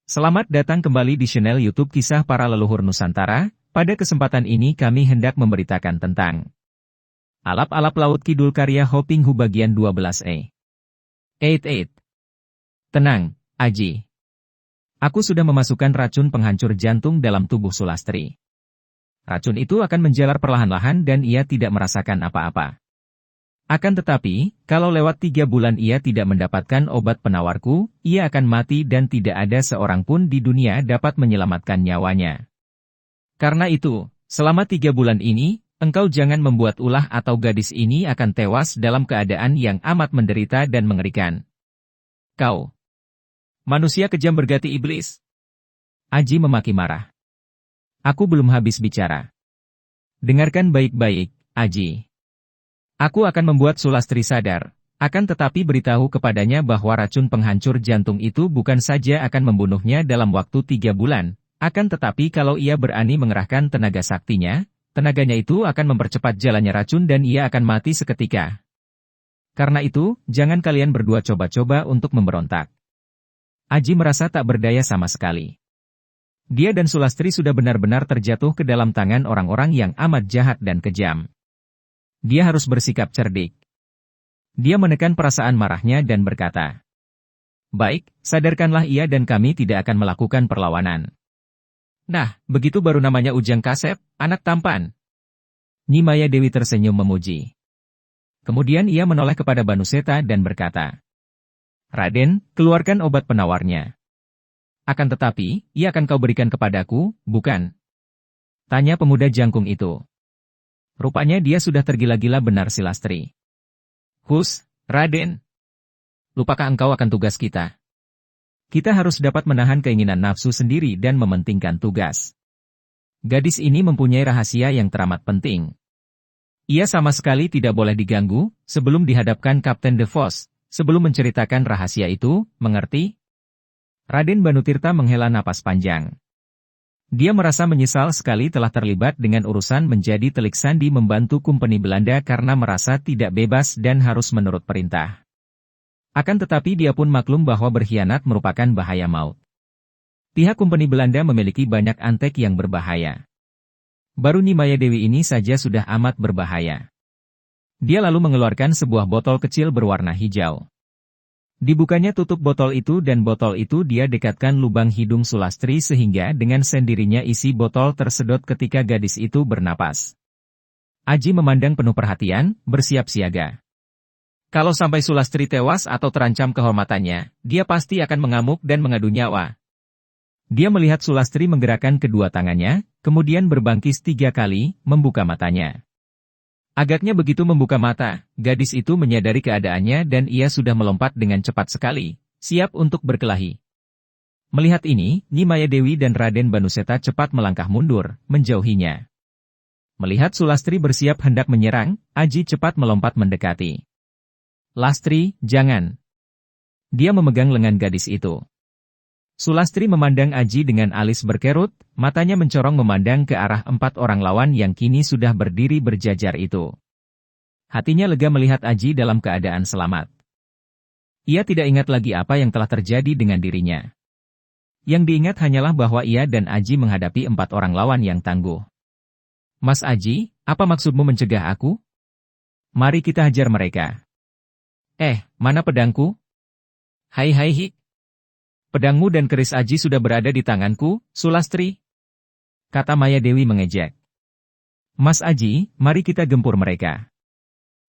Selamat datang kembali di channel YouTube Kisah Para Leluhur Nusantara. Pada kesempatan ini kami hendak memberitakan tentang Alap-alap Laut Kidul karya Hoping Hu bagian 12e. 88. Tenang, Aji. Aku sudah memasukkan racun penghancur jantung dalam tubuh Sulastri. Racun itu akan menjalar perlahan-lahan dan ia tidak merasakan apa-apa. Akan tetapi, kalau lewat 3 bulan ia tidak mendapatkan obat penawarku, ia akan mati dan tidak ada seorang pun di dunia dapat menyelamatkan nyawanya. Karena itu, selama 3 bulan ini, engkau jangan membuat ulah atau gadis ini akan tewas dalam keadaan yang amat menderita dan mengerikan. Kau, manusia kejam bergati iblis. Aji memaki marah. Aku belum habis bicara. Dengarkan baik-baik, Aji. Aku akan membuat Sulastri sadar, akan tetapi beritahu kepadanya bahwa racun penghancur jantung itu bukan saja akan membunuhnya dalam waktu 3 bulan, akan tetapi kalau ia berani mengerahkan tenaga saktinya, tenaganya itu akan mempercepat jalannya racun dan ia akan mati seketika. Karena itu, jangan kalian berdua coba-coba untuk memberontak. Aji merasa tak berdaya sama sekali. Dia dan Sulastri sudah benar-benar terjatuh ke dalam tangan orang-orang yang amat jahat dan kejam. Dia harus bersikap cerdik. Dia menekan perasaan marahnya dan berkata, "Baik, sadarkanlah ia dan kami tidak akan melakukan perlawanan." Nah, begitu baru namanya Ujang Kasep, anak tampan. Nyi Maya Dewi tersenyum memuji. Kemudian ia menoleh kepada Banuseta dan berkata, "Raden, keluarkan obat penawarnya. Akan tetapi, ia akan kau berikan kepadaku, bukan?" Tanya pemuda jangkung itu. Rupanya dia sudah tergila-gila benar si Lastri. "Hus, Raden. Lupakah engkau akan tugas kita? Kita harus dapat menahan keinginan nafsu sendiri dan mementingkan tugas. Gadis ini mempunyai rahasia yang teramat penting. Ia sama sekali tidak boleh diganggu sebelum dihadapkan Kapten De Vos, sebelum menceritakan rahasia itu, mengerti?" Raden Banutirta menghela napas panjang. Dia merasa menyesal sekali telah terlibat dengan urusan menjadi telik sandi membantu Kompeni Belanda karena merasa tidak bebas dan harus menurut perintah. Akan tetapi dia pun maklum bahwa berkhianat merupakan bahaya maut. Pihak Kompeni Belanda memiliki banyak antek yang berbahaya. Baru Nyi Maya Dewi ini saja sudah amat berbahaya. Dia lalu mengeluarkan sebuah botol kecil berwarna hijau. Dibukanya tutup botol itu dan botol itu dia dekatkan lubang hidung Sulastri sehingga dengan sendirinya isi botol tersedot ketika gadis itu bernapas. Aji memandang penuh perhatian, bersiap siaga. Kalau sampai Sulastri tewas atau terancam kehormatannya, dia pasti akan mengamuk dan mengadu nyawa. Dia melihat Sulastri menggerakkan kedua tangannya, kemudian berbangkis 3 kali, membuka matanya. Agaknya begitu membuka mata, gadis itu menyadari keadaannya dan ia sudah melompat dengan cepat sekali, siap untuk berkelahi. Melihat ini, Nyi Maya Dewi dan Raden Banuseta cepat melangkah mundur, menjauhinya. Melihat Sulastri bersiap hendak menyerang, Aji cepat melompat mendekati. "Lastri, jangan." Dia memegang lengan gadis itu. Sulastri memandang Aji dengan alis berkerut, matanya mencorong memandang ke arah 4 orang lawan yang kini sudah berdiri berjajar itu. Hatinya lega melihat Aji dalam keadaan selamat. Ia tidak ingat lagi apa yang telah terjadi dengan dirinya. Yang diingat hanyalah bahwa ia dan Aji menghadapi 4 orang lawan yang tangguh. "Mas Aji, apa maksudmu mencegah aku? Mari kita hajar mereka." Mana pedangku?" "Hai hai hi. Pedangmu dan keris Aji sudah berada di tanganku, Sulastri," kata Maya Dewi mengejek. "Mas Aji, mari kita gempur mereka.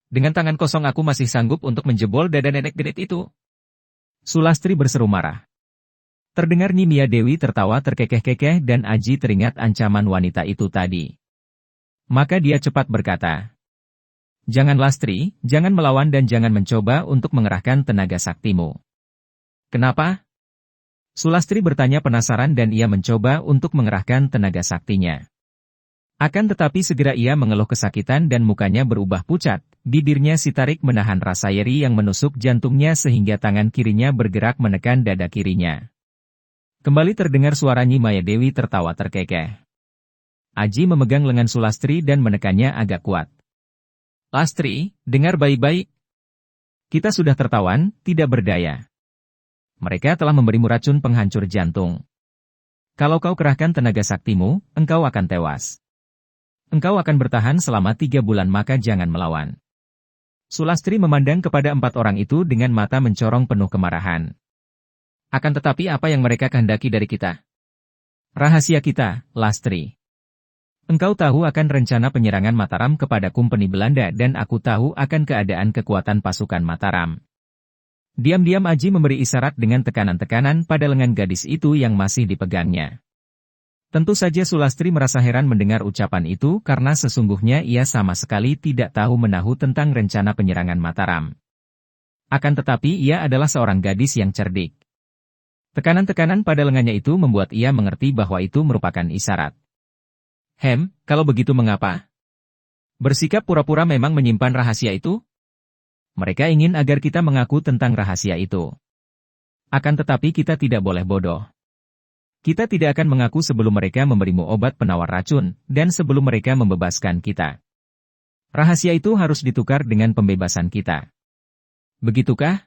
Dengan tangan kosong aku masih sanggup untuk menjebol dada nenek genit itu." Sulastri berseru marah. Terdengar Nyi Maya Dewi tertawa terkekeh-kekeh dan Aji teringat ancaman wanita itu tadi. Maka dia cepat berkata, "Jangan Lastri, jangan melawan dan jangan mencoba untuk mengerahkan tenaga saktimu." "Kenapa?" Sulastri bertanya penasaran dan ia mencoba untuk mengerahkan tenaga saktinya. Akan tetapi segera ia mengeluh kesakitan dan mukanya berubah pucat, bibirnya si tarik menahan rasa nyeri yang menusuk jantungnya sehingga tangan kirinya bergerak menekan dada kirinya. Kembali terdengar suara Nyi Maya Dewi tertawa terkekeh. Aji memegang lengan Sulastri dan menekannya agak kuat. "Lastri, dengar baik-baik. Kita sudah tertawan, tidak berdaya. Mereka telah memberimu racun penghancur jantung. Kalau kau kerahkan tenaga saktimu, engkau akan tewas. Engkau akan bertahan selama 3 bulan maka jangan melawan. Sulastri memandang kepada 4 orang itu dengan mata mencorong penuh kemarahan. Akan tetapi apa yang mereka kehendaki dari kita? Rahasia kita, Lastri. Engkau tahu akan rencana penyerangan Mataram kepada Kompeni Belanda dan aku tahu akan keadaan kekuatan pasukan Mataram. Diam-diam Aji memberi isyarat dengan tekanan-tekanan pada lengan gadis itu yang masih dipegangnya. Tentu saja Sulastri merasa heran mendengar ucapan itu karena sesungguhnya ia sama sekali tidak tahu menahu tentang rencana penyerangan Mataram. Akan tetapi ia adalah seorang gadis yang cerdik. Tekanan-tekanan pada lengannya itu membuat ia mengerti bahwa itu merupakan isyarat. Kalau begitu mengapa? Bersikap pura-pura memang menyimpan rahasia itu? Mereka ingin agar kita mengaku tentang rahasia itu. Akan tetapi kita tidak boleh bodoh. Kita tidak akan mengaku sebelum mereka memberimu obat penawar racun, dan sebelum mereka membebaskan kita. Rahasia itu harus ditukar dengan pembebasan kita. Begitukah?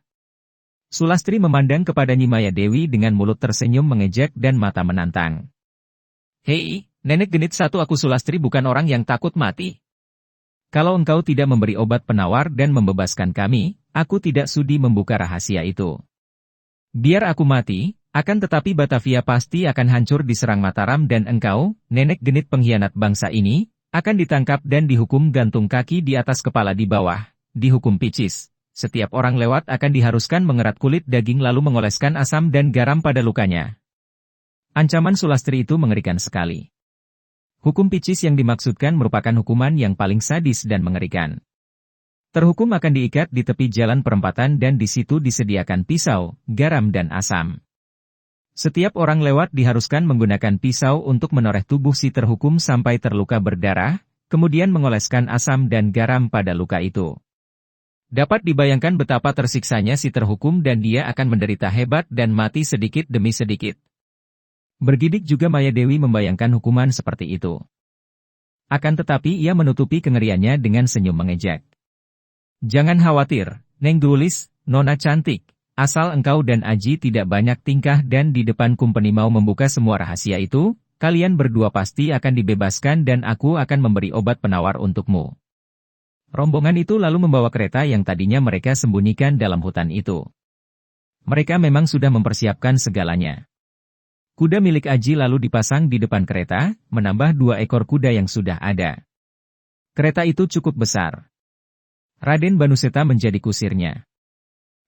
Sulastri memandang kepada Nyimaya Dewi dengan mulut tersenyum mengejek dan mata menantang. Hei, nenek genit satu, aku Sulastri bukan orang yang takut mati. Kalau engkau tidak memberi obat penawar dan membebaskan kami, aku tidak sudi membuka rahasia itu. Biar aku mati, akan tetapi Batavia pasti akan hancur diserang Mataram dan engkau, nenek genit pengkhianat bangsa ini, akan ditangkap dan dihukum gantung kaki di atas kepala di bawah, dihukum picis. Setiap orang lewat akan diharuskan mengerat kulit daging lalu mengoleskan asam dan garam pada lukanya. Ancaman Sulastri itu mengerikan sekali. Hukum picis yang dimaksudkan merupakan hukuman yang paling sadis dan mengerikan. Terhukum akan diikat di tepi jalan perempatan dan di situ disediakan pisau, garam dan asam. Setiap orang lewat diharuskan menggunakan pisau untuk menoreh tubuh si terhukum sampai terluka berdarah, kemudian mengoleskan asam dan garam pada luka itu. Dapat dibayangkan betapa tersiksanya si terhukum dan dia akan menderita hebat dan mati sedikit demi sedikit. Bergidik juga Maya Dewi membayangkan hukuman seperti itu. Akan tetapi ia menutupi kengeriannya dengan senyum mengejek. Jangan khawatir, Neng Dulis, Nona cantik, asal engkau dan Aji tidak banyak tingkah dan di depan Kompeni mau membuka semua rahasia itu, kalian berdua pasti akan dibebaskan dan aku akan memberi obat penawar untukmu. Rombongan itu lalu membawa kereta yang tadinya mereka sembunyikan dalam hutan itu. Mereka memang sudah mempersiapkan segalanya. Kuda milik Aji lalu dipasang di depan kereta, menambah 2 ekor kuda yang sudah ada. Kereta itu cukup besar. Raden Banuseta menjadi kusirnya.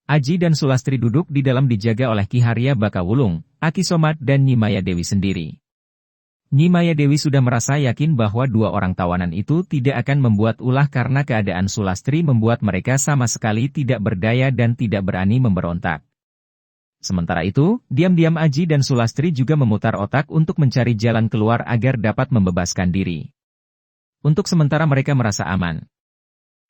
Aji dan Sulastri duduk di dalam dijaga oleh Ki Harya Bakawulung, Aki Somat dan Nyimaya Dewi sendiri. Nyimaya Dewi sudah merasa yakin bahwa 2 orang tawanan itu tidak akan membuat ulah karena keadaan Sulastri membuat mereka sama sekali tidak berdaya dan tidak berani memberontak. Sementara itu, diam-diam Aji dan Sulastri juga memutar otak untuk mencari jalan keluar agar dapat membebaskan diri. Untuk sementara mereka merasa aman.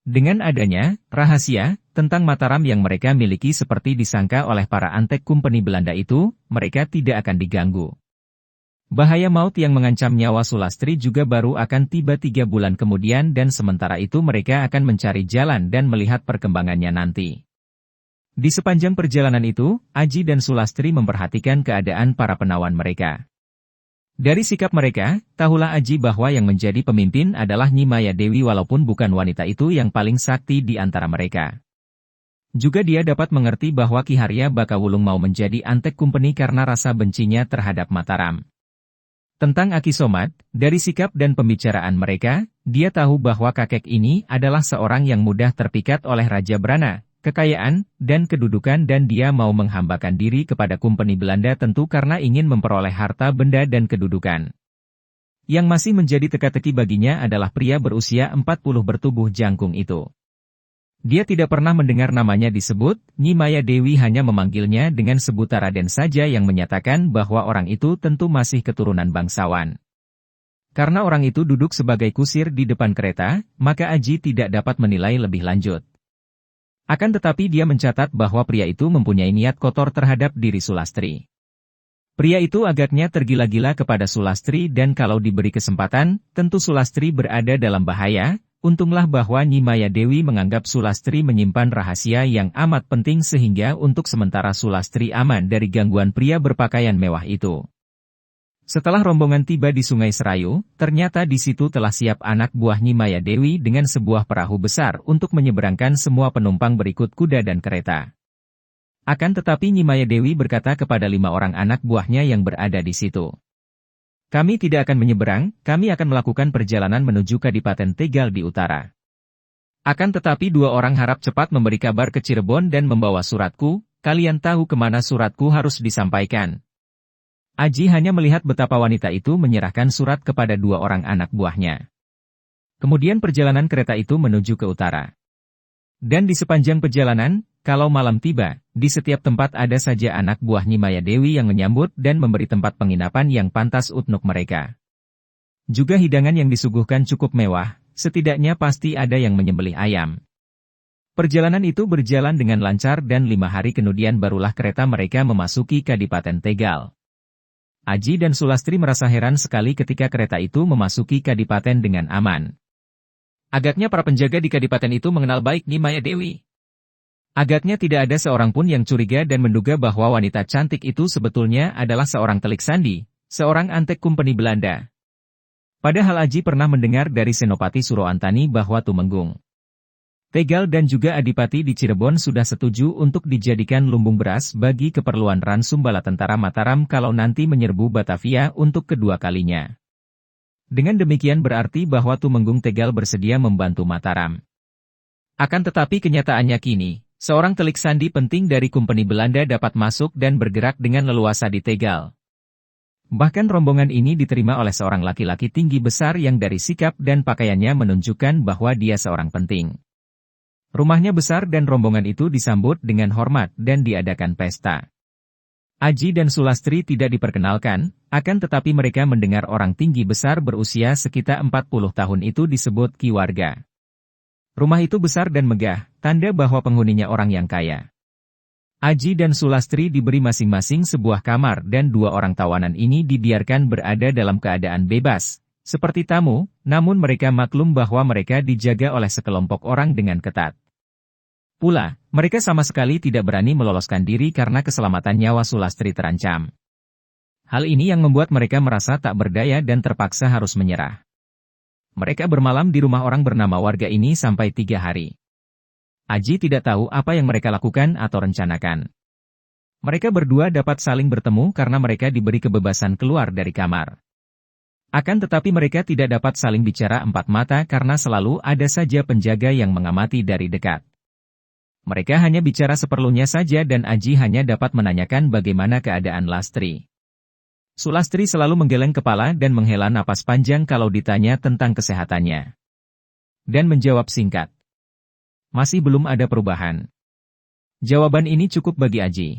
Dengan adanya rahasia tentang Mataram yang mereka miliki seperti disangka oleh para antek Kompeni Belanda itu, mereka tidak akan diganggu. Bahaya maut yang mengancam nyawa Sulastri juga baru akan tiba 3 bulan kemudian dan sementara itu mereka akan mencari jalan dan melihat perkembangannya nanti. Di sepanjang perjalanan itu, Aji dan Sulastri memperhatikan keadaan para penawan mereka. Dari sikap mereka, tahulah Aji bahwa yang menjadi pemimpin adalah Nyimaya Dewi walaupun bukan wanita itu yang paling sakti di antara mereka. Juga dia dapat mengerti bahwa Ki Harya Bakawulung mau menjadi antek Kompeni karena rasa bencinya terhadap Mataram. Tentang Aki Somat, dari sikap dan pembicaraan mereka, dia tahu bahwa kakek ini adalah seorang yang mudah terpikat oleh Raja Brana, kekayaan, dan kedudukan dan dia mau menghambakan diri kepada Kompeni Belanda tentu karena ingin memperoleh harta benda dan kedudukan. Yang masih menjadi teka-teki baginya adalah pria berusia 40 bertubuh jangkung itu. Dia tidak pernah mendengar namanya disebut, Nyimaya Dewi hanya memanggilnya dengan sebutan Raden saja yang menyatakan bahwa orang itu tentu masih keturunan bangsawan. Karena orang itu duduk sebagai kusir di depan kereta, maka Aji tidak dapat menilai lebih lanjut. Akan tetapi dia mencatat bahwa pria itu mempunyai niat kotor terhadap diri Sulastri. Pria itu agaknya tergila-gila kepada Sulastri dan kalau diberi kesempatan, tentu Sulastri berada dalam bahaya, Untunglah bahwa Nyi Maya Dewi menganggap Sulastri menyimpan rahasia yang amat penting sehingga untuk sementara Sulastri aman dari gangguan pria berpakaian mewah itu. Setelah rombongan tiba di Sungai Serayu, ternyata di situ telah siap anak buah Nyi Maya Dewi dengan sebuah perahu besar untuk menyeberangkan semua penumpang berikut kuda dan kereta. Akan tetapi Nyi Maya Dewi berkata kepada 5 orang anak buahnya yang berada di situ. Kami tidak akan menyeberang, kami akan melakukan perjalanan menuju Kadipaten Tegal di utara. Akan tetapi 2 orang harap cepat memberi kabar ke Cirebon dan membawa suratku, kalian tahu kemana suratku harus disampaikan. Aji hanya melihat betapa wanita itu menyerahkan surat kepada 2 orang anak buahnya. Kemudian perjalanan kereta itu menuju ke utara. Dan di sepanjang perjalanan, kalau malam tiba, di setiap tempat ada saja anak buah Nyi Maya Dewi yang menyambut dan memberi tempat penginapan yang pantas untuk mereka. Juga hidangan yang disuguhkan cukup mewah, setidaknya pasti ada yang menyembelih ayam. Perjalanan itu berjalan dengan lancar dan 5 hari kemudian barulah kereta mereka memasuki Kadipaten Tegal. Aji dan Sulastri merasa heran sekali ketika kereta itu memasuki Kadipaten dengan aman. Agaknya para penjaga di Kadipaten itu mengenal baik Nyi Maya Dewi. Agaknya tidak ada seorang pun yang curiga dan menduga bahwa wanita cantik itu sebetulnya adalah seorang telik sandi, seorang antek kumpeni Belanda. Padahal Aji pernah mendengar dari Senopati Suroantani bahwa Tumenggung, Tegal dan juga Adipati di Cirebon sudah setuju untuk dijadikan lumbung beras bagi keperluan ransum bala tentara Mataram kalau nanti menyerbu Batavia untuk kedua kalinya. Dengan demikian berarti bahwa Tumenggung Tegal bersedia membantu Mataram. Akan tetapi kenyataannya kini, seorang telik sandi penting dari kumpeni Belanda dapat masuk dan bergerak dengan leluasa di Tegal. Bahkan rombongan ini diterima oleh seorang laki-laki tinggi besar yang dari sikap dan pakaiannya menunjukkan bahwa dia seorang penting. Rumahnya besar dan rombongan itu disambut dengan hormat dan diadakan pesta. Aji dan Sulastri tidak diperkenalkan, akan tetapi mereka mendengar orang tinggi besar berusia sekitar 40 tahun itu disebut Ki Warga. Rumah itu besar dan megah, tanda bahwa penghuninya orang yang kaya. Aji dan Sulastri diberi masing-masing sebuah kamar dan 2 orang tawanan ini dibiarkan berada dalam keadaan bebas, seperti tamu, namun mereka maklum bahwa mereka dijaga oleh sekelompok orang dengan ketat. Pula, mereka sama sekali tidak berani meloloskan diri karena keselamatan nyawa Sulastri terancam. Hal ini yang membuat mereka merasa tak berdaya dan terpaksa harus menyerah. Mereka bermalam di rumah orang bernama Warga ini sampai 3 hari. Aji tidak tahu apa yang mereka lakukan atau rencanakan. Mereka berdua dapat saling bertemu karena mereka diberi kebebasan keluar dari kamar. Akan tetapi mereka tidak dapat saling bicara empat mata karena selalu ada saja penjaga yang mengamati dari dekat. Mereka hanya bicara seperlunya saja dan Aji hanya dapat menanyakan bagaimana keadaan Lastri. Sulastri selalu menggeleng kepala dan menghela napas panjang kalau ditanya tentang kesehatannya. Dan menjawab singkat. Masih belum ada perubahan. Jawaban ini cukup bagi Aji.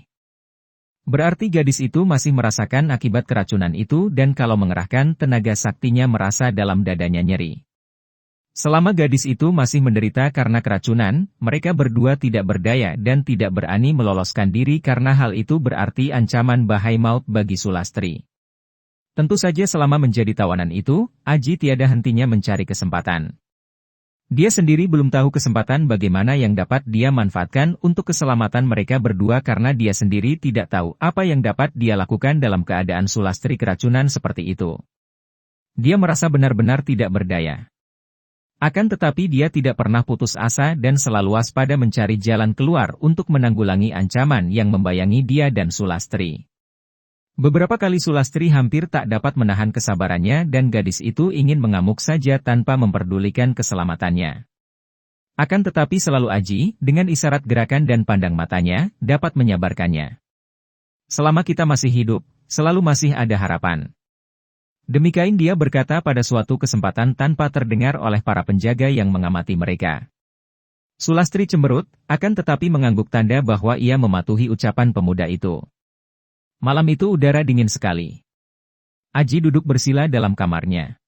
Berarti gadis itu masih merasakan akibat keracunan itu dan kalau mengerahkan tenaga saktinya merasa dalam dadanya nyeri. Selama gadis itu masih menderita karena keracunan, mereka berdua tidak berdaya dan tidak berani meloloskan diri karena hal itu berarti ancaman bahaya maut bagi Sulastri. Tentu saja selama menjadi tawanan itu, Aji tiada hentinya mencari kesempatan. Dia sendiri belum tahu kesempatan bagaimana yang dapat dia manfaatkan untuk keselamatan mereka berdua karena dia sendiri tidak tahu apa yang dapat dia lakukan dalam keadaan Sulastri keracunan seperti itu. Dia merasa benar-benar tidak berdaya. Akan tetapi dia tidak pernah putus asa dan selalu waspada mencari jalan keluar untuk menanggulangi ancaman yang membayangi dia dan Sulastri. Beberapa kali Sulastri hampir tak dapat menahan kesabarannya dan gadis itu ingin mengamuk saja tanpa memperdulikan keselamatannya. Akan tetapi selalu Aji, dengan isyarat gerakan dan pandang matanya, dapat menyabarkannya. Selama kita masih hidup, selalu masih ada harapan. Demikian dia berkata pada suatu kesempatan tanpa terdengar oleh para penjaga yang mengamati mereka. Sulastri cemberut, akan tetapi mengangguk tanda bahwa ia mematuhi ucapan pemuda itu. Malam itu udara dingin sekali. Aji duduk bersila dalam kamarnya.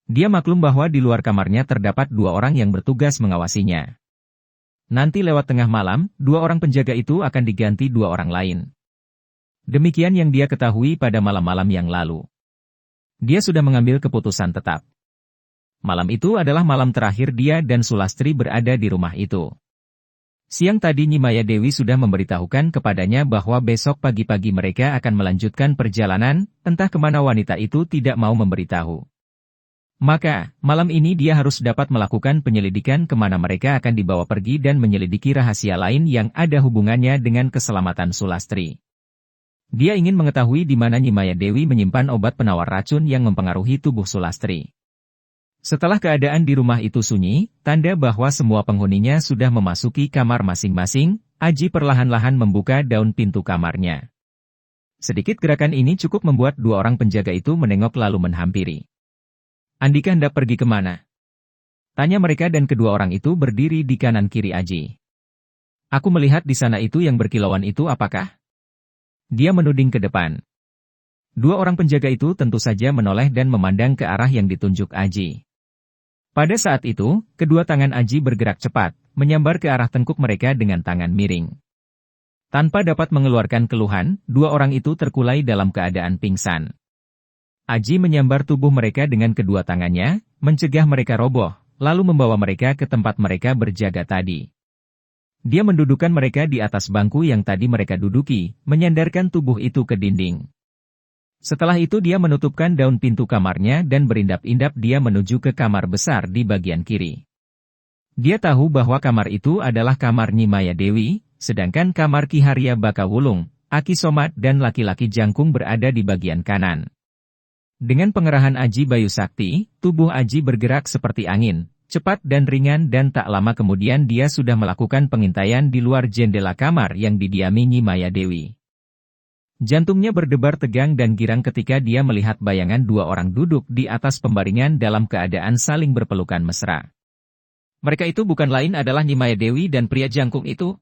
Dia maklum bahwa di luar kamarnya terdapat 2 orang yang bertugas mengawasinya. Nanti lewat tengah malam, 2 orang penjaga itu akan diganti 2 orang lain. Demikian yang dia ketahui pada malam-malam yang lalu. Dia sudah mengambil keputusan tetap. Malam itu adalah malam terakhir dia dan Sulastri berada di rumah itu. Siang tadi Nyi Maya Dewi sudah memberitahukan kepadanya bahwa besok pagi-pagi mereka akan melanjutkan perjalanan, entah kemana wanita itu tidak mau memberitahu. Maka, malam ini dia harus dapat melakukan penyelidikan kemana mereka akan dibawa pergi dan menyelidiki rahasia lain yang ada hubungannya dengan keselamatan Sulastri. Dia ingin mengetahui di mana Nyi Maya Dewi menyimpan obat penawar racun yang mempengaruhi tubuh Sulastri. Setelah keadaan di rumah itu sunyi, tanda bahwa semua penghuninya sudah memasuki kamar masing-masing, Aji perlahan-lahan membuka daun pintu kamarnya. Sedikit gerakan ini cukup membuat dua orang penjaga itu menengok lalu menghampiri. Andika hendak pergi kemana? Tanya mereka dan kedua orang itu berdiri di kanan kiri Aji. Aku melihat di sana itu yang berkilauan itu apakah? Dia menuding ke depan. Dua orang penjaga itu tentu saja menoleh dan memandang ke arah yang ditunjuk Aji. Pada saat itu, kedua tangan Aji bergerak cepat, menyambar ke arah tengkuk mereka dengan tangan miring. Tanpa dapat mengeluarkan keluhan, dua orang itu terkulai dalam keadaan pingsan. Aji menyambar tubuh mereka dengan kedua tangannya, mencegah mereka roboh, lalu membawa mereka ke tempat mereka berjaga tadi. Dia mendudukan mereka di atas bangku yang tadi mereka duduki, menyandarkan tubuh itu ke dinding. Setelah itu dia menutupkan daun pintu kamarnya dan berindap-indap dia menuju ke kamar besar di bagian kiri. Dia tahu bahwa kamar itu adalah kamar Nyi Maya Dewi, sedangkan kamar Ki Haria Bakawulung, Aki Somat dan laki-laki Jangkung berada di bagian kanan. Dengan pengerahan Aji Bayu Sakti, tubuh Aji bergerak seperti angin, cepat dan ringan dan tak lama kemudian dia sudah melakukan pengintaian di luar jendela kamar yang didiami Nyi Maya Dewi. Jantungnya berdebar tegang dan girang ketika dia melihat bayangan dua orang duduk di atas pembaringan dalam keadaan saling berpelukan mesra. Mereka itu bukan lain adalah Nyi Maya Dewi dan pria Jangkung itu.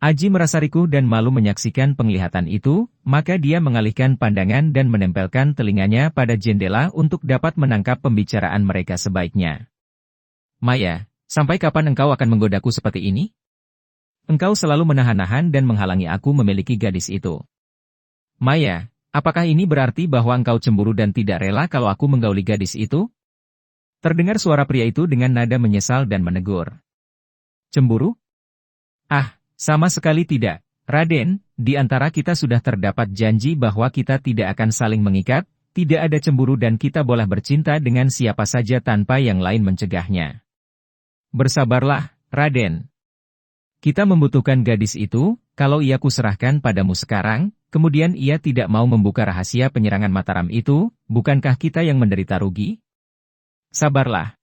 Aji merasa rikuh dan malu menyaksikan penglihatan itu, maka dia mengalihkan pandangan dan menempelkan telinganya pada jendela untuk dapat menangkap pembicaraan mereka sebaiknya. Maya, sampai kapan engkau akan menggodaku seperti ini? Engkau selalu menahan-nahan dan menghalangi aku memiliki gadis itu. Maya, apakah ini berarti bahwa engkau cemburu dan tidak rela kalau aku menggauli gadis itu? Terdengar suara pria itu dengan nada menyesal dan menegur. Cemburu? Ah, sama sekali tidak, Raden, di antara kita sudah terdapat janji bahwa kita tidak akan saling mengikat, tidak ada cemburu dan kita boleh bercinta dengan siapa saja tanpa yang lain mencegahnya. Bersabarlah, Raden. Kita membutuhkan gadis itu, kalau ia kuserahkan padamu sekarang, kemudian ia tidak mau membuka rahasia penyerangan Mataram itu, bukankah kita yang menderita rugi? Sabarlah.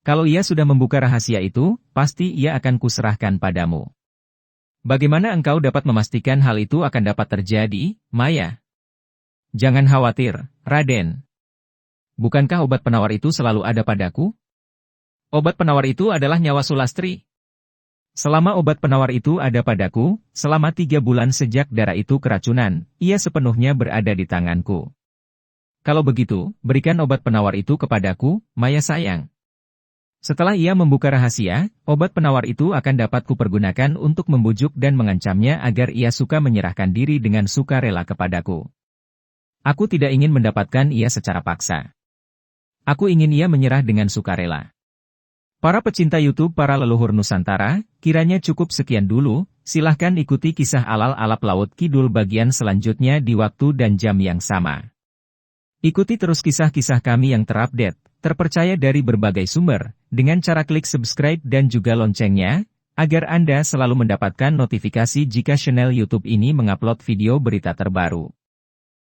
Kalau ia sudah membuka rahasia itu, pasti ia akan kuserahkan padamu. Bagaimana engkau dapat memastikan hal itu akan dapat terjadi, Maya? Jangan khawatir, Raden. Bukankah obat penawar itu selalu ada padaku? Obat penawar itu adalah nyawa Sulastri. Selama obat penawar itu ada padaku, selama 3 bulan sejak darah itu keracunan, ia sepenuhnya berada di tanganku. Kalau begitu, berikan obat penawar itu kepadaku, Maya sayang. Setelah ia membuka rahasia, obat penawar itu akan dapat kupergunakan untuk membujuk dan mengancamnya agar ia suka menyerahkan diri dengan sukarela kepadaku. Aku tidak ingin mendapatkan ia secara paksa. Aku ingin ia menyerah dengan sukarela. Para pecinta YouTube para leluhur Nusantara, kiranya cukup sekian dulu, silahkan ikuti kisah alal-alap Laut Kidul bagian selanjutnya di waktu dan jam yang sama. Ikuti terus kisah-kisah kami yang terupdate, terpercaya dari berbagai sumber, dengan cara klik subscribe dan juga loncengnya, agar Anda selalu mendapatkan notifikasi jika channel YouTube ini mengupload video berita terbaru.